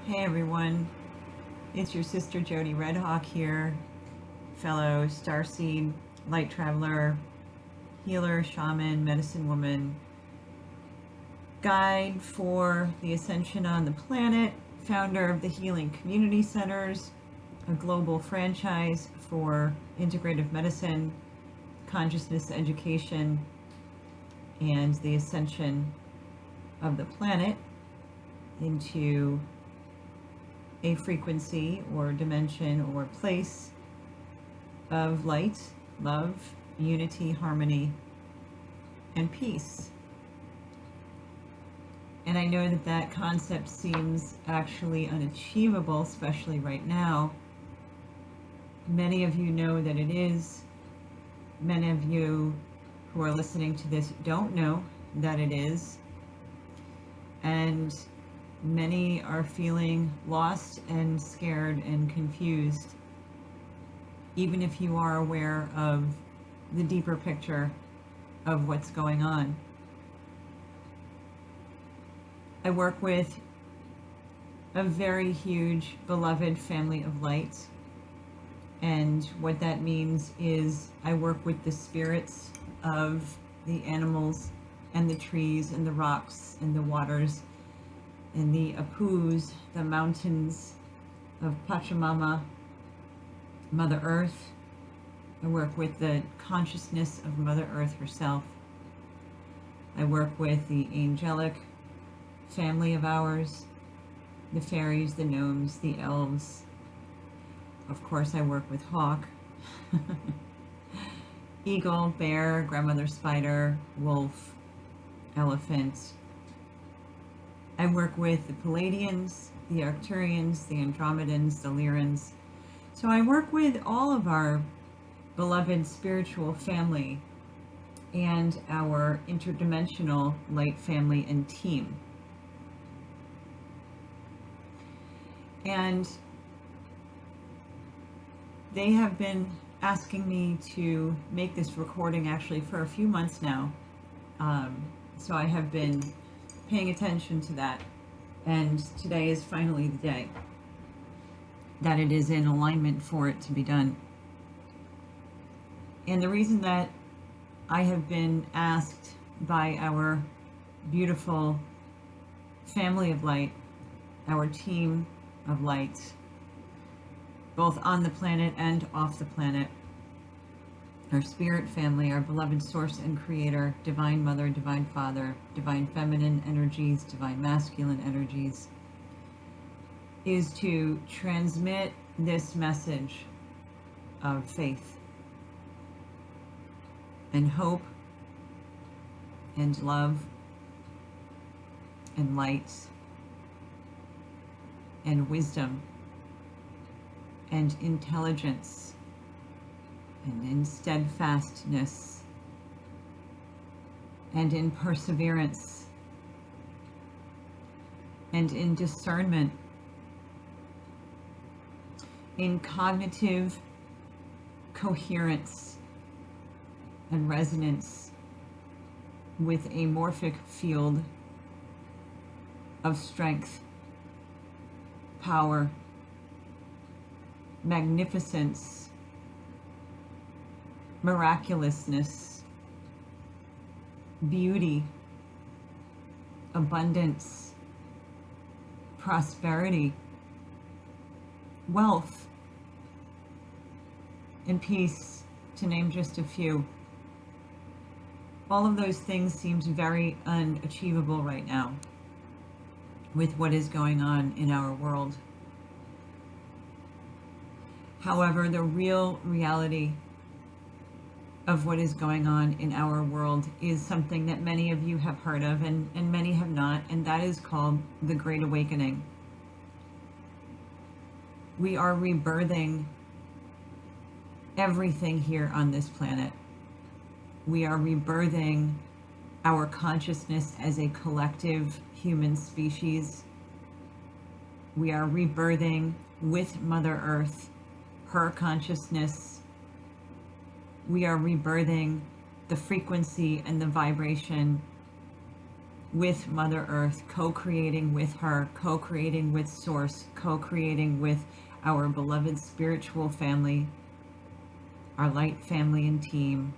Hey everyone, it's your sister Jodi Redhawk here, fellow starseed, light traveler, healer, shaman, medicine woman, guide for the Ascension on the planet, founder of the Healing Community Centers, a global franchise for integrative medicine, consciousness education, and the ascension of the planet into a frequency or dimension or place of light, love, unity, harmony, and peace. And I know that that concept seems actually unachievable, especially right now. Many of you know that it is. Many of you who are listening to this don't know that it is. And many are feeling lost and scared and confused, even if you are aware of the deeper picture of what's going on. I work with a very huge, beloved family of light. And what that means is I work with the spirits of the animals and the trees and the rocks and the waters and the apus, the mountains of Pachamama, Mother Earth. I work with the consciousness of Mother Earth herself. I work with the angelic family of ours, the fairies, the gnomes, the elves. Of course, I work with hawk, eagle, bear, grandmother spider, wolf, elephant. I work with the Palladians, the Arcturians, the Andromedans, the Lyrans. So I work with all of our beloved spiritual family and our interdimensional light family and team. And they have been asking me to make this recording actually for a few months now. So I have been paying attention to that. And today is finally the day that it is in alignment for it to be done. And the reason that I have been asked by our beautiful family of light, our team of light, both on the planet and off the planet, our spirit family, our beloved source and creator, divine mother, divine father, divine feminine energies, divine masculine energies, is to transmit this message of faith and hope and love and light and wisdom and intelligence and in steadfastness and in perseverance and in discernment, in cognitive coherence and resonance with a morphic field of strength, power, magnificence, miraculousness, beauty, abundance, prosperity, wealth, and peace, to name just a few. All of those things seems very unachievable right now with what is going on in our world. However, the real reality of what is going on in our world is something that many of you have heard of and many have not, and that is called the Great Awakening. We are rebirthing everything here on this planet. We are rebirthing our consciousness as a collective human species. We are rebirthing with Mother Earth, her consciousness. We are rebirthing the frequency and the vibration with Mother Earth, co-creating with her, co-creating with Source, co-creating with our beloved spiritual family, our light family and team.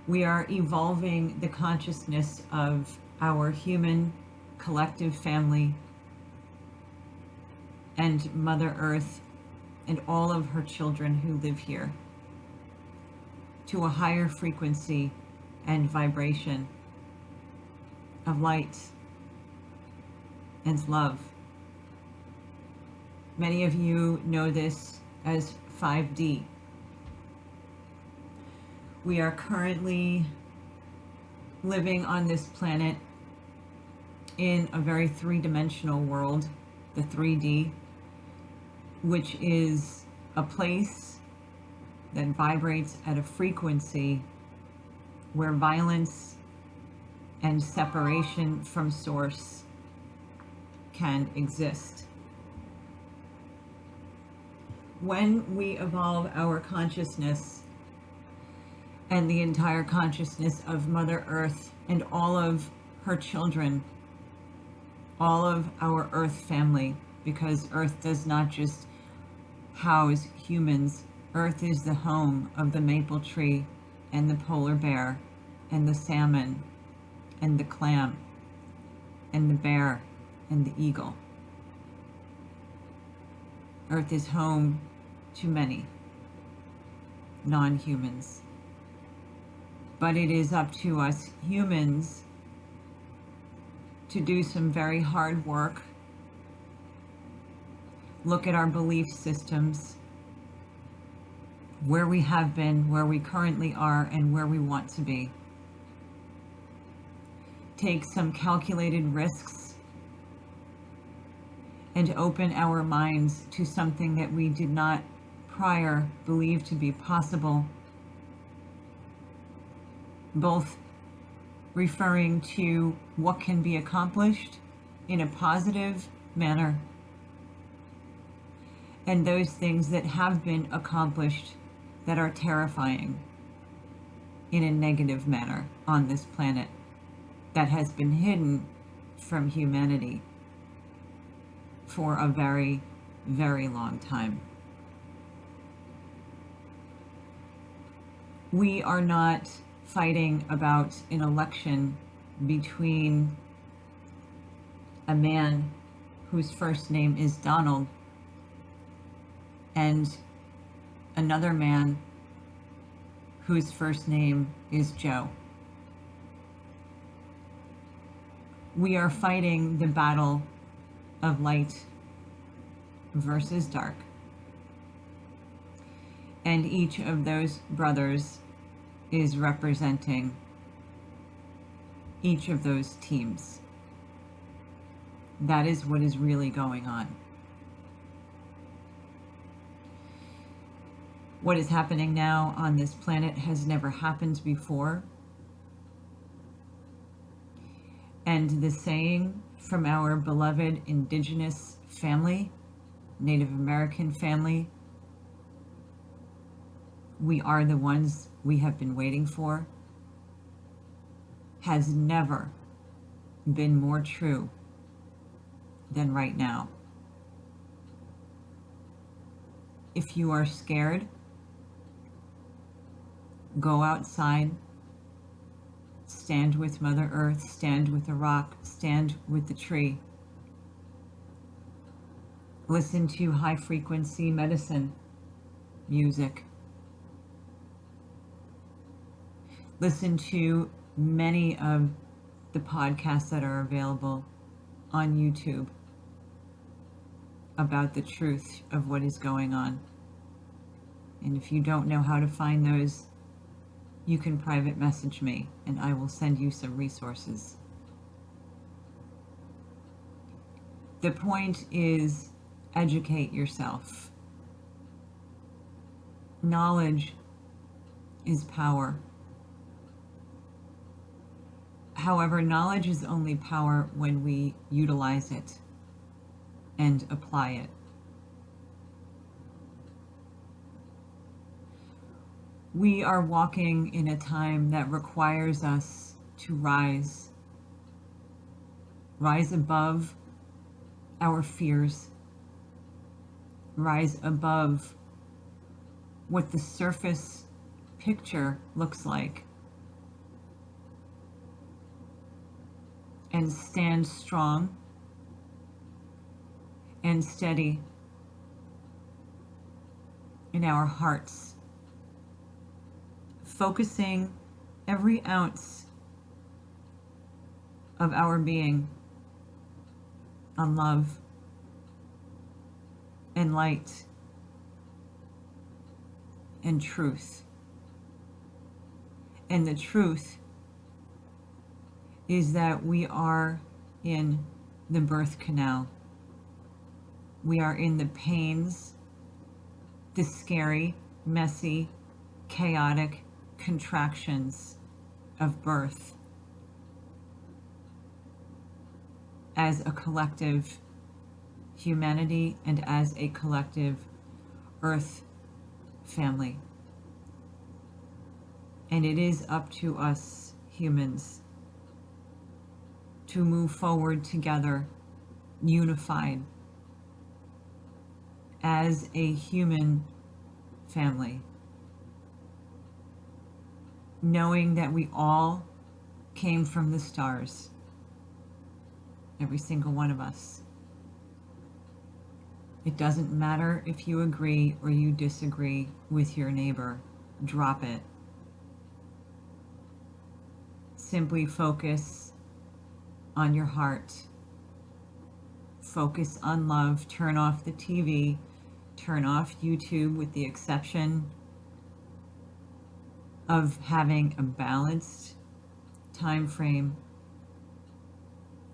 We are evolving the consciousness of our human collective family and Mother Earth and all of her children who live here to a higher frequency and vibration of light and love. Many of you know this as 5D. We are currently living on this planet in a very three-dimensional world, the 3D, which is a place that vibrates at a frequency where violence and separation from Source can exist. When we evolve our consciousness and the entire consciousness of Mother Earth and all of her children, all of our Earth family, because Earth does not just house humans. Earth is the home of the maple tree and the polar bear and the salmon and the clam and the bear and the eagle. Earth is home to many non-humans. But it is up to us humans to do some very hard work, look at our belief systems, where we have been, where we currently are, and where we want to be. Take some calculated risks and open our minds to something that we did not prior believe to be possible, both referring to what can be accomplished in a positive manner and those things that have been accomplished that are terrifying in a negative manner on this planet that has been hidden from humanity for a very, very long time. We are not fighting about an election between a man whose first name is Donald and another man whose first name is Joe. We are fighting the battle of light versus dark. And each of those brothers is representing each of those teams. That is what is really going on. What is happening now on this planet has never happened before. And the saying from our beloved indigenous family, Native American family, we are the ones we have been waiting for, has never been more true than right now. If you are scared, go outside, stand with Mother Earth, stand with the rock, stand with the tree. Listen to high frequency medicine music. Listen to many of the podcasts that are available on YouTube about the truth of what is going on. And if you don't know how to find those, you can private message me and I will send you some resources. The point is, educate yourself. Knowledge is power. However, knowledge is only power when we utilize it and apply it. We are walking in a time that requires us to rise above our fears, rise above what the surface picture looks like, and stand strong and steady in our hearts, focusing every ounce of our being on love and light and truth. And the truth is that we are in the birth canal. We are in the pains, the scary, messy, chaotic contractions of birth as a collective humanity and as a collective earth family. And it is up to us humans to move forward together, unified as a human family, knowing that we all came from the stars, every single one of us. It doesn't matter if you agree or you disagree with your neighbor. Drop it. Simply focus on your heart. Focus on love. Turn off the TV. Turn off YouTube, with the exception of having a balanced time frame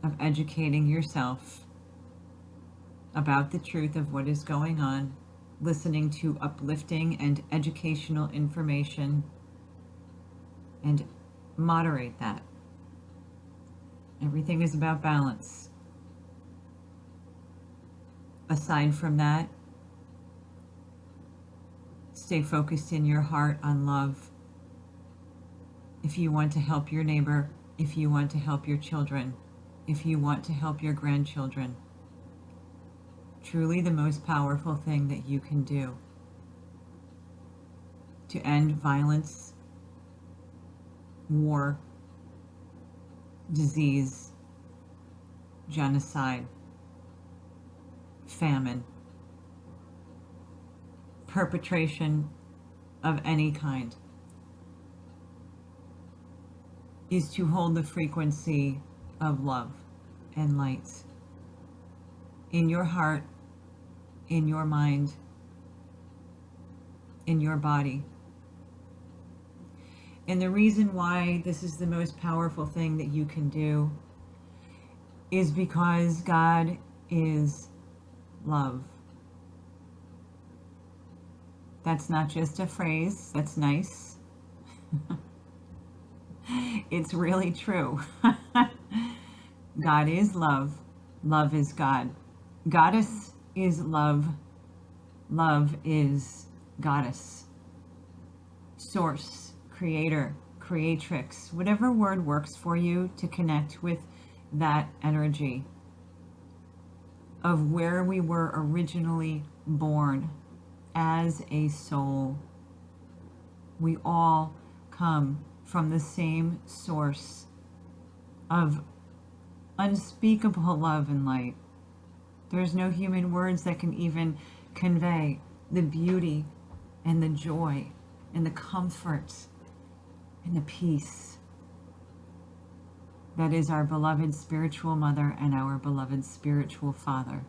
of educating yourself about the truth of what is going on, listening to uplifting and educational information, and moderate that. Everything is about balance. Aside from that, stay focused in your heart on love. If you want to help your neighbor, if you want to help your children, if you want to help your grandchildren, truly the most powerful thing that you can do to end violence, war, disease, genocide, famine, perpetration of any kind, is to hold the frequency of love and light in your heart, in your mind, in your body. And the reason why this is the most powerful thing that you can do is because God is love. That's not just a phrase that's nice. It's really true. God is love. Love is God. Goddess is love. Love is goddess. Source, creator, creatrix, whatever word works for you to connect with that energy of where we were originally born as a soul. We all come from the same source of unspeakable love and light. There's no human words that can even convey the beauty and the joy and the comfort and the peace that is our beloved spiritual mother and our beloved spiritual father.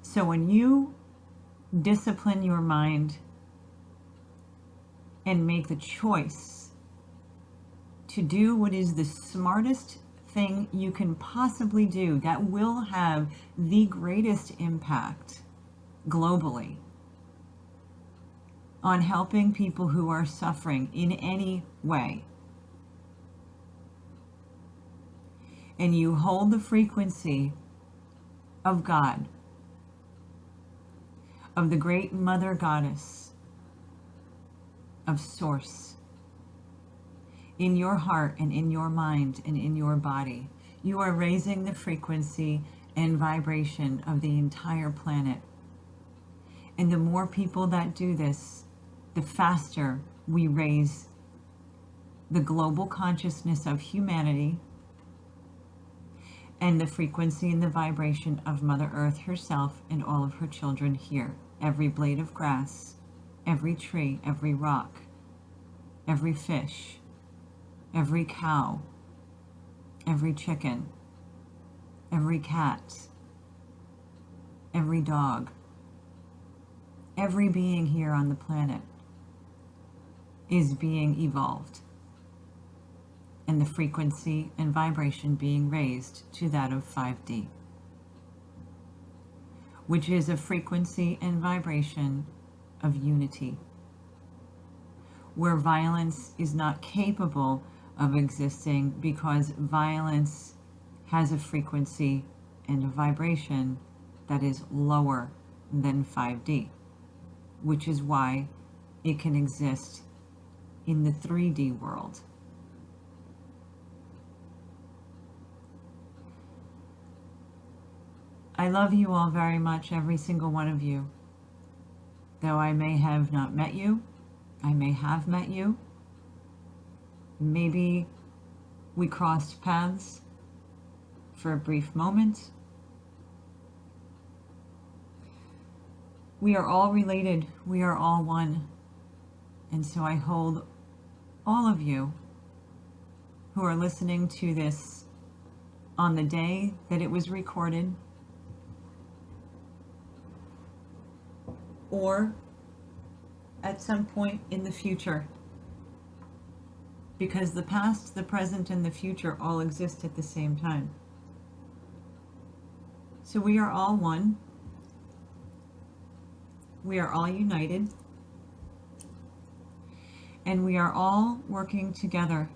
So when you discipline your mind and make the choice to do what is the smartest thing you can possibly do that will have the greatest impact globally on helping people who are suffering in any way, and you hold the frequency of God, of the great mother goddess, of source, in your heart and in your mind and in your body. You are raising the frequency and vibration of the entire planet. And the more people that do this, the faster we raise the global consciousness of humanity and the frequency and the vibration of Mother Earth herself and all of her children here. Every blade of grass, every tree, every rock, every fish, every cow, every chicken, every cat, every dog, every being here on the planet is being evolved, and the frequency and vibration being raised to that of 5D, which is a frequency and vibration of unity, where violence is not capable of existing, because violence has a frequency and a vibration that is lower than 5D, which is why it can exist in the 3D world. I love you all very much, every single one of you. Though I may have not met you, I may have met you. Maybe we crossed paths for a brief moment. We are all related. We are all one. And so I hold all of you who are listening to this on the day that it was recorded, or at some point in the future, because the past, the present, and the future all exist at the same time. So we are all one. We are all united. And we are all working together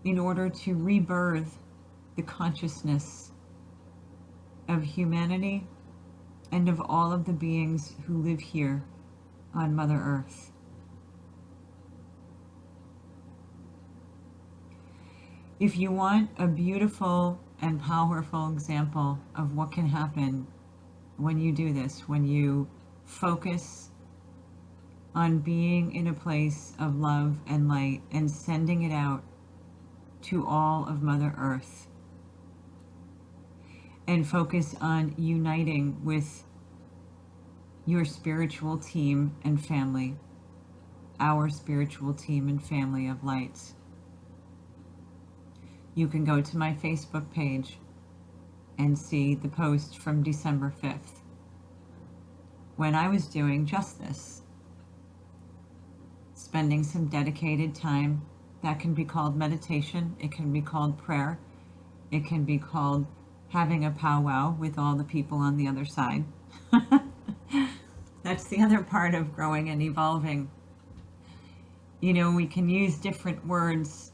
in order to rebirth the consciousness of humanity and of all of the beings who live here on Mother Earth. If you want a beautiful and powerful example of what can happen when you do this, when you focus on being in a place of love and light and sending it out to all of Mother Earth, and focus on uniting with your spiritual team and family, our spiritual team and family of light, you can go to my Facebook page and see the post from December 5th, when I was doing just this, spending some dedicated time. That can be called meditation, it can be called prayer, it can be called having a powwow with all the people on the other side. That's the other part of growing and evolving. You know, we can use different words,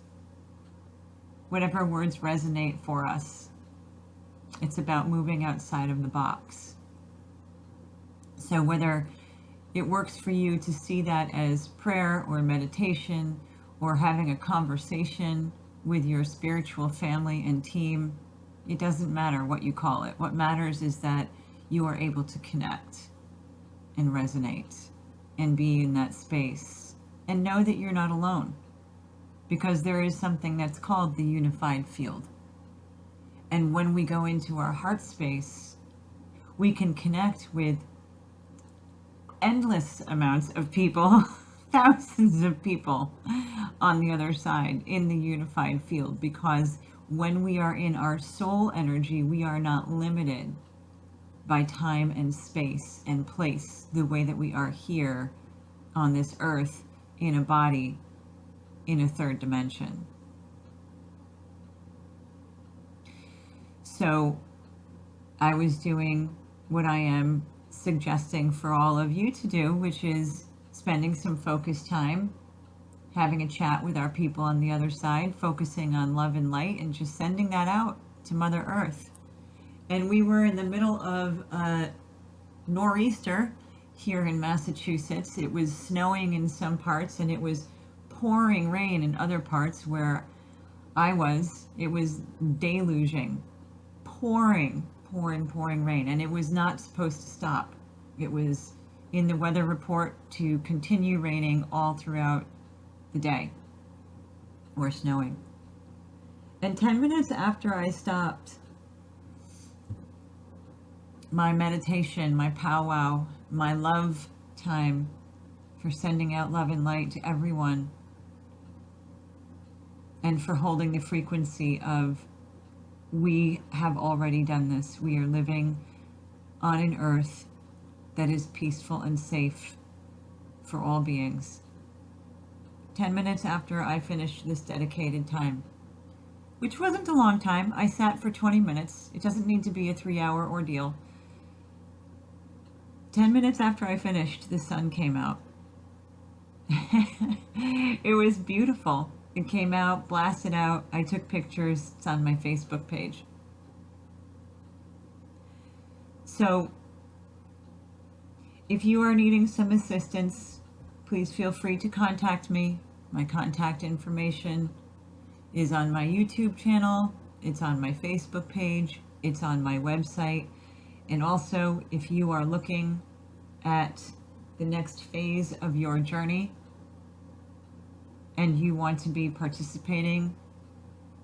whatever words resonate for us. It's about moving outside of the box. So whether it works for you to see that as prayer or meditation or having a conversation with your spiritual family and team, it doesn't matter what you call it. What matters is that you are able to connect and resonate and be in that space and know that you're not alone, because there is something that's called the unified field. And when we go into our heart space, we can connect with endless amounts of people, thousands of people on the other side in the unified field, because when we are in our soul energy, we are not limited by time and space and place the way that we are here on this earth in a body in a third dimension. So I was doing what I am suggesting for all of you to do, which is spending some focused time, having a chat with our people on the other side, focusing on love and light, and just sending that out to Mother Earth. And we were in the middle of a nor'easter here in Massachusetts. It was snowing in some parts, and it was pouring rain in other parts where I was. It was deluging, pouring rain, and it was not supposed to stop. It was in the weather report to continue raining all throughout the day, or snowing. And 10 minutes after I stopped my meditation, my powwow, my love time for sending out love and light to everyone, and for holding the frequency of, we have already done this. We are living on an earth that is peaceful and safe for all beings. 10 minutes after I finished this dedicated time, which wasn't a long time. I sat for 20 minutes. It doesn't need to be a 3-hour ordeal. 10 minutes after I finished, the sun came out. It was beautiful. It came out, blasted out. I took pictures. It's on my Facebook page. So, if you are needing some assistance, please feel free to contact me. My contact information is on my YouTube channel. It's on my Facebook page. It's on my website. And also, if you are looking at the next phase of your journey and you want to be participating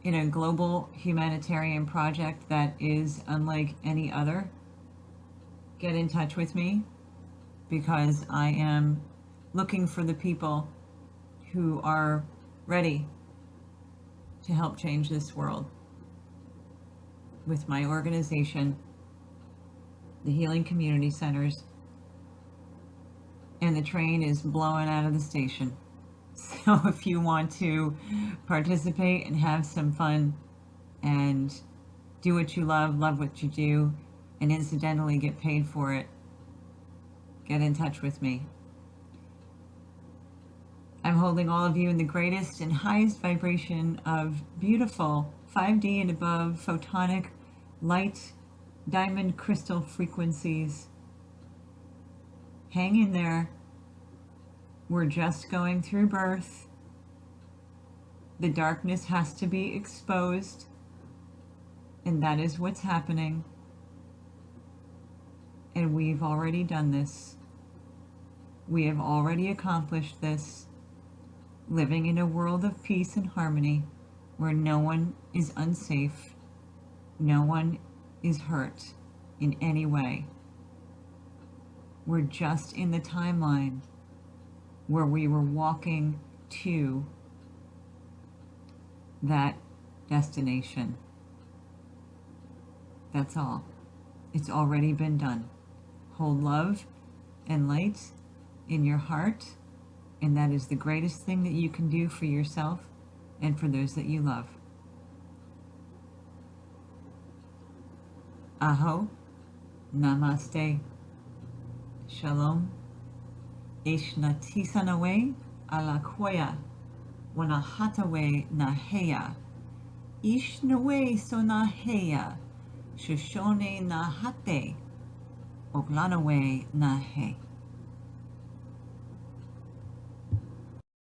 in a global humanitarian project that is unlike any other, get in touch with me, because I am looking for the people who are ready to help change this world with my organization, the Healing Community Centers, and the train is blowing out of the station. So if you want to participate and have some fun and do what you love what you do, and incidentally get paid for it, get in touch with me. I'm holding all of you in the greatest and highest vibration of beautiful 5D and above photonic light diamond crystal frequencies. Hang in there. We're just going through birth. The darkness has to be exposed, and that is what's happening. And we've already done this. We have already accomplished this, living in a world of peace and harmony where no one is unsafe, no one is hurt in any way. We're just in the timeline where we were walking to that destination. That's all. It's already been done. Hold love and light in your heart, and that is the greatest thing that you can do for yourself and for those that you love. Aho, namaste, shalom, ishnatisanawe alakoya, wanahatawe naheya, ishnawe sonaheya, shoshone nahate, oglanawe nahe.